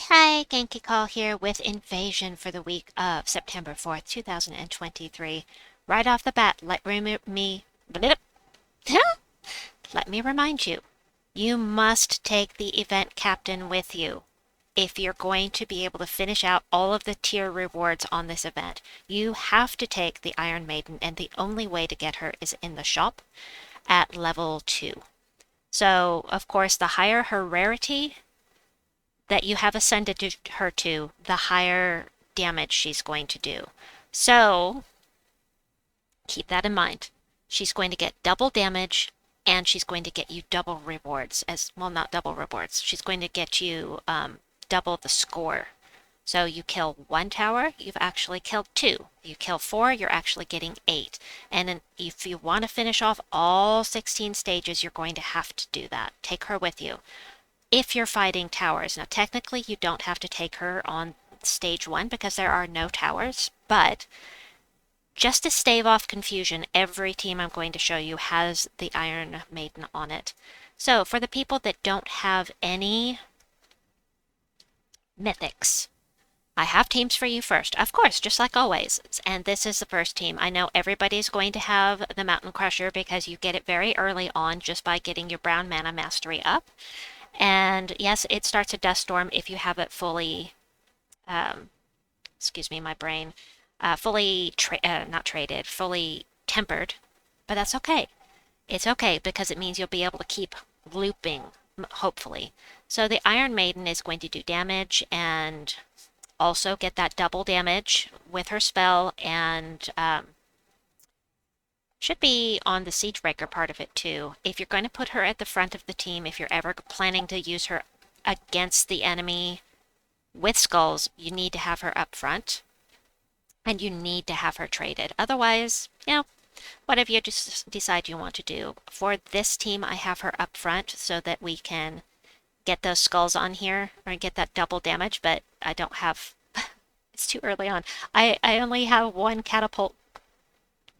Hi, Genki Call here with Invasion for the week of September 4th, 2023. Right off the bat, let me remind you, you must take the event captain with you. If you're going to be able to finish out all of the tier rewards on this event, you have to take the Iron Maiden, and the only way to get her is in the shop at level 2. So, of course, the higher her rarity that you have ascended to her to, the higher damage she's going to do. So keep that in mind. She's going to get double damage and she's going to get you double rewards as well, not double rewards. She's going to get you double the score. So you kill 1 tower, you've actually killed 2. You kill 4, you're actually getting 8. And then if you want to finish off all 16 stages, you're going to have to do that. Take her with you. If you're fighting towers. Now, technically, you don't have to take her on stage 1 because there are no towers, but just to stave off confusion, every team I'm going to show you has the Iron Maiden on it. So, for the people that don't have any Mythics, I have teams for you first, of course, just like always. And this is the first team. I know everybody's going to have the Mountain Crusher because you get it very early on just by getting your Brown Mana Mastery up. And yes, it starts a dust storm if you have it fully, excuse me, my brain, fully, not traded, fully tempered. But that's okay. It's okay because it means you'll be able to keep looping, hopefully. So the Iron Maiden is going to do damage and also get that double damage with her spell, and should be on the Siegebreaker part of it too. If you're going to put her at the front of the team, if you're ever planning to use her against the enemy with skulls, you need to have her up front. And you need to have her traded. Otherwise, whatever you just decide you want to do. For this team, I have her up front so that we can get those skulls on here, or get that double damage, but I don't have... it's too early on. I only have 1 catapult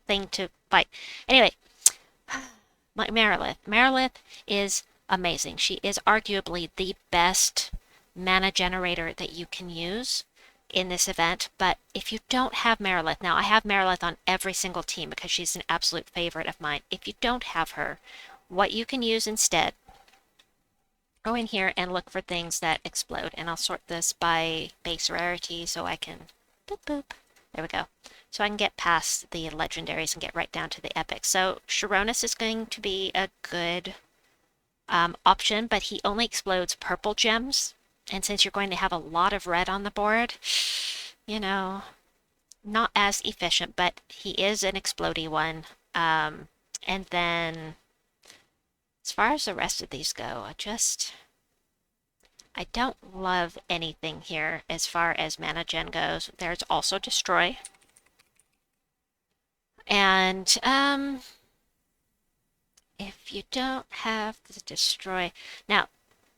thing to fight. Anyway, Marilith. Marilith is amazing. She is arguably the best mana generator that you can use in this event, but if you don't have Marilith, now I have Marilith on every single team because she's an absolute favorite of mine. If you don't have her, what you can use instead, go in here and look for things that explode, and I'll sort this by base rarity so I can boop boop. There we go. So I can get past the legendaries and get right down to the epics. So Sharonis is going to be a good option, but he only explodes purple gems. And since you're going to have a lot of red on the board, not as efficient, but he is an explodey one. And then as far as the rest of these go, I don't love anything here as far as mana gen goes. There's also Destroy. And if you don't have the Destroy... Now,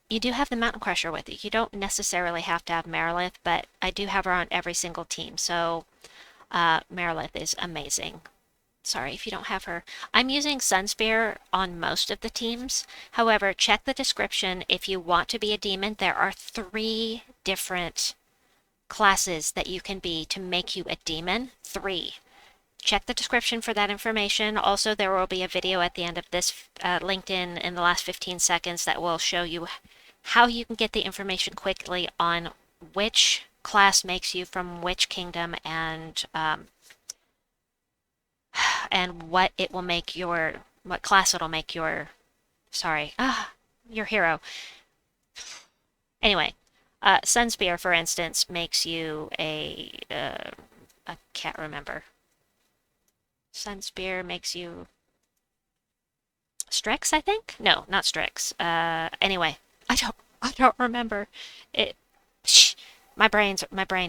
you do have the Mountain Crusher with you. You don't necessarily have to have Marilith, but I do have her on every single team. So Marilith is amazing. Sorry if you don't have her. I'm using Sunspear on most of the teams. However, check the description if you want to be a demon. There are 3 different classes that you can be to make you a demon. 3. Check the description for that information. Also, there will be a video at the end of this linked in the last 15 seconds that will show you how you can get the information quickly on which class makes you from which kingdom, and what it will make what class it'll make your hero. Anyway, Sunspear, for instance, makes you I can't remember. Sunspear makes you Strix, I think? No, not Strix. Anyway, I don't remember. My brain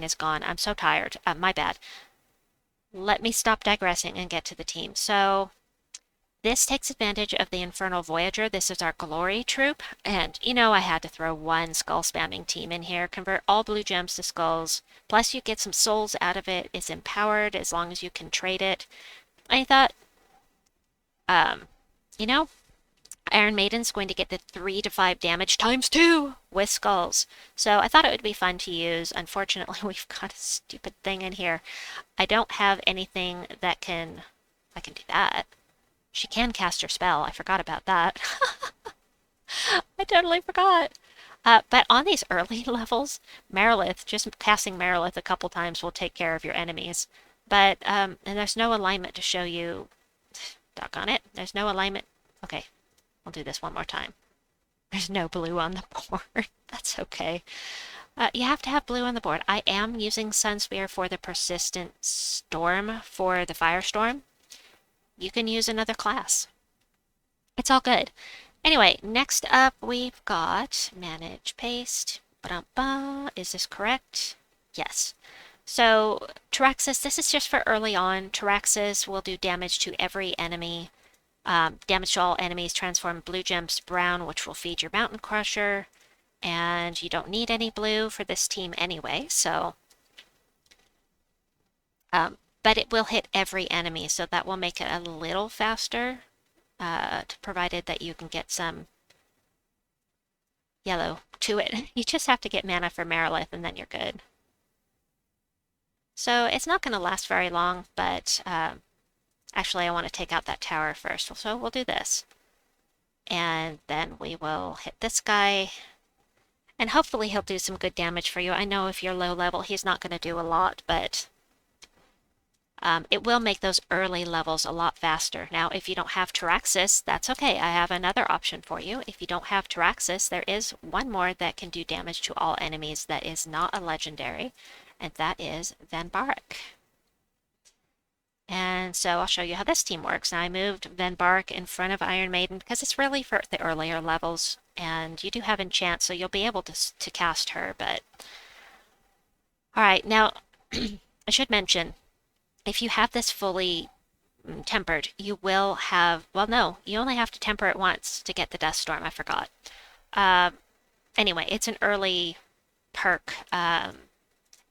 is gone. I'm so tired. My bad. Let me stop digressing and get to the team. So this takes advantage of the Infernal Voyager. This is our glory troop. And I had to throw 1 skull spamming team in here. Convert all blue gems to skulls. Plus you get some souls out of it. It's empowered as long as you can trade it. I thought, Iron Maiden's going to get the 3 to 5 damage times 2 with skulls. So I thought it would be fun to use. Unfortunately, we've got a stupid thing in here. I don't have anything that can... I can do that. She can cast her spell. I forgot about that. I totally forgot. But on these early levels, Marilith, just casting Marilith a couple times will take care of your enemies. But, and there's no alignment to show you... Doggone it. There's no alignment. Okay, I'll do this one more time. There's no blue on the board. That's okay. You have to have blue on the board. I am using Sunspear for the Persistent Storm for the Firestorm. You can use another class. It's all good. Anyway, next up we've got Manage Paste. Ba-dum-ba. Is this correct? Yes. So, Terraxis, this is just for early on. Terraxis will do damage to every enemy. Damage to all enemies, transform blue gems to brown, which will feed your Mountain Crusher. And you don't need any blue for this team anyway, so... but it will hit every enemy, so that will make it a little faster, provided that you can get some yellow to it. You just have to get mana for Marilith, and then you're good. So it's not going to last very long, but actually I want to take out that tower first, so we'll do this. And then we will hit this guy, and hopefully he'll do some good damage for you. I know if you're low level, he's not going to do a lot, but it will make those early levels a lot faster. Now, if you don't have Terraxis, that's okay. I have another option for you. If you don't have Terraxis, there is one more that can do damage to all enemies that is not a legendary, and that is Venbarak. And so I'll show you how this team works. Now, I moved Venbarak in front of Iron Maiden because it's really for the earlier levels, and you do have enchant, so you'll be able to cast her, but... Alright, now, I should mention, if you have this fully tempered, you will have... Well, no, you only have to temper it once to get the Dust Storm, I forgot. Anyway, it's an early perk.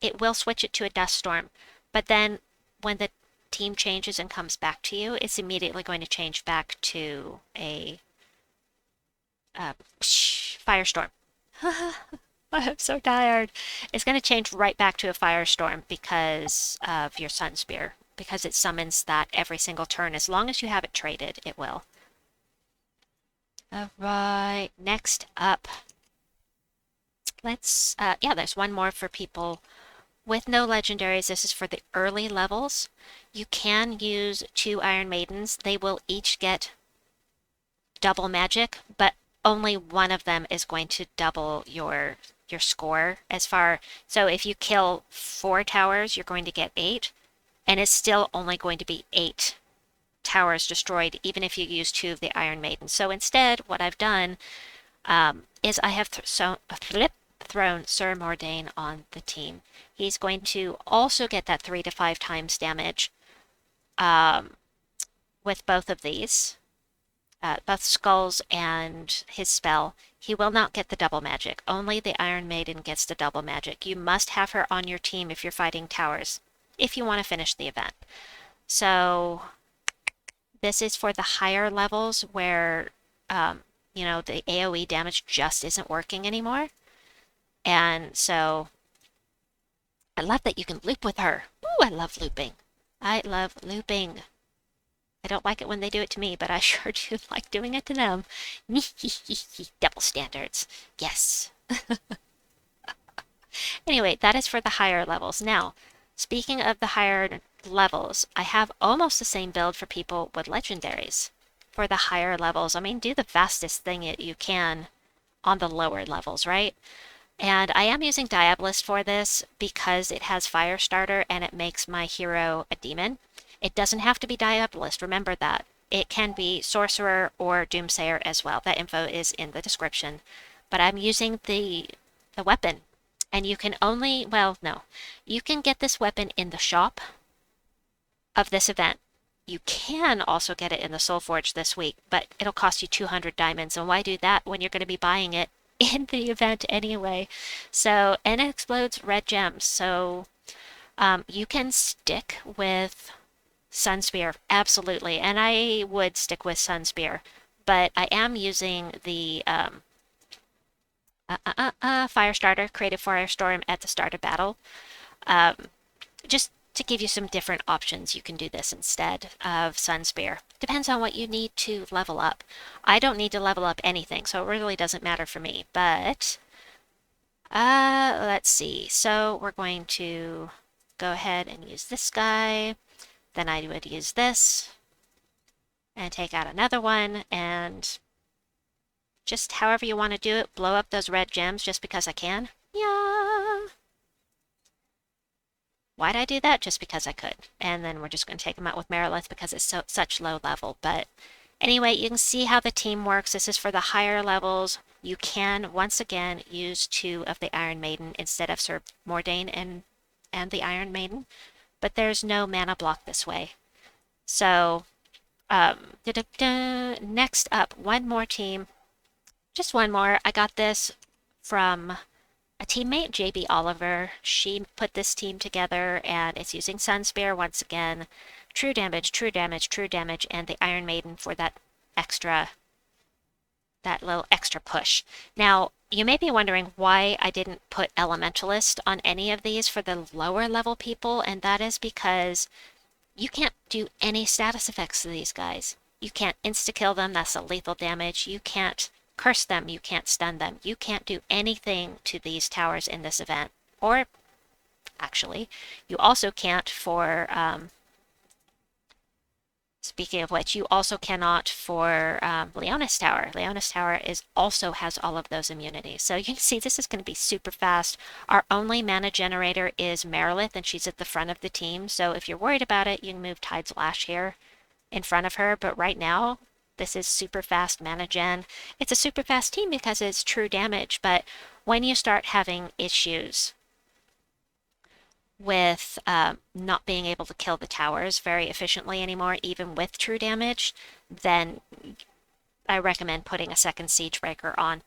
It will switch it to a Dust Storm, but then when the team changes and comes back to you, it's immediately going to change back to a Firestorm. I'm so tired. It's going to change right back to a Firestorm because of your Sunspear, because it summons that every single turn. As long as you have it traded, it will. Alright, next up. Let's, yeah, there's one more for people with no legendaries. This is for the early levels. You can use 2 Iron Maidens. They will each get double magic, but only one of them is going to double your score as far... So if you kill 4 towers, you're going to get 8, and it's still only going to be 8 towers destroyed, even if you use 2 of the Iron Maidens. So instead, what I've done is I have thrown Sir Mordayne on the team. He's going to also get that 3 to 5 times damage with both of these. Both Skulls and his spell. He will not get the double magic. Only the Iron Maiden gets the double magic. You must have her on your team if you're fighting towers, if you want to finish the event. So this is for the higher levels where, you know, the AoE damage just isn't working anymore. And so I love that you can loop with her. Ooh, I love looping. I love looping. I don't like it when they do it to me, but I sure do like doing it to them. Double standards. Yes. Anyway, that is for the higher levels. Now, speaking of the higher levels, I have almost the same build for people with legendaries. For the higher levels, I mean, do the fastest thing you can on the lower levels, right? And I am using Diabolist for this because it has Firestarter and it makes my hero a demon. It doesn't have to be Diabolist, remember that. It can be Sorcerer or Doomsayer as well. That info is in the description. But I'm using the weapon. And you can only, well, no. You can get this weapon in the shop of this event. You can also get it in the Soulforge this week, but it'll cost you 200 diamonds. And why do that when you're going to be buying it in the event anyway? So, and it explodes red gems. So you can stick with Sunspear, absolutely, and I would stick with Sunspear, but I am using the Firestarter, Creative Firestorm at the start of battle, um, just to give you some different options. You can do this instead of Sunspear. Depends on what you need to level up. I don't need to level up anything, so it really doesn't matter for me, but let's see. So we're going to go ahead and use this guy. Then I would use this and take out another one, and just however you want to do it, blow up those red gems just because I can. Yeah. Why'd I do that? Just because I could. And then we're just going to take them out with Marilith because it's such low level. But anyway, you can see how the team works. This is for the higher levels. You can, once again, use 2 of the Iron Maiden instead of Sir Mordayne and the Iron Maiden. But there's no mana block this way. So, next up, one more team. Just one more. I got this from a teammate, JBOLIVER. She put this team together, and it's using Sunspear once again. True damage, true damage, true damage, and the Iron Maiden for that little extra push. Now, you may be wondering why I didn't put Elementalist on any of these for the lower level people, and that is because you can't do any status effects to these guys. You can't insta-kill them, that's a lethal damage. You can't curse them, you can't stun them. You can't do anything to these towers in this event. Or, actually, you also can't for, speaking of which, you also cannot for Leonis Tower. Leonis Tower also has all of those immunities. So you can see this is going to be super fast. Our only mana generator is Marilith, and she's at the front of the team. So if you're worried about it, you can move Tide's Lash here in front of her. But right now, this is super fast mana gen. It's a super fast team because it's true damage. But when you start having issues with not being able to kill the towers very efficiently anymore, even with true damage, then I recommend putting a second Siege Breaker on.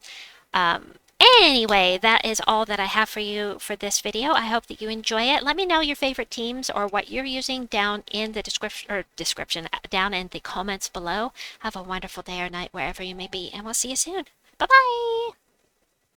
Anyway, that is all that I have for you for this video. I hope that you enjoy it. Let me know your favorite teams or what you're using down in the description, down in the comments below. Have a wonderful day or night wherever you may be, and we'll see you soon. Bye-bye!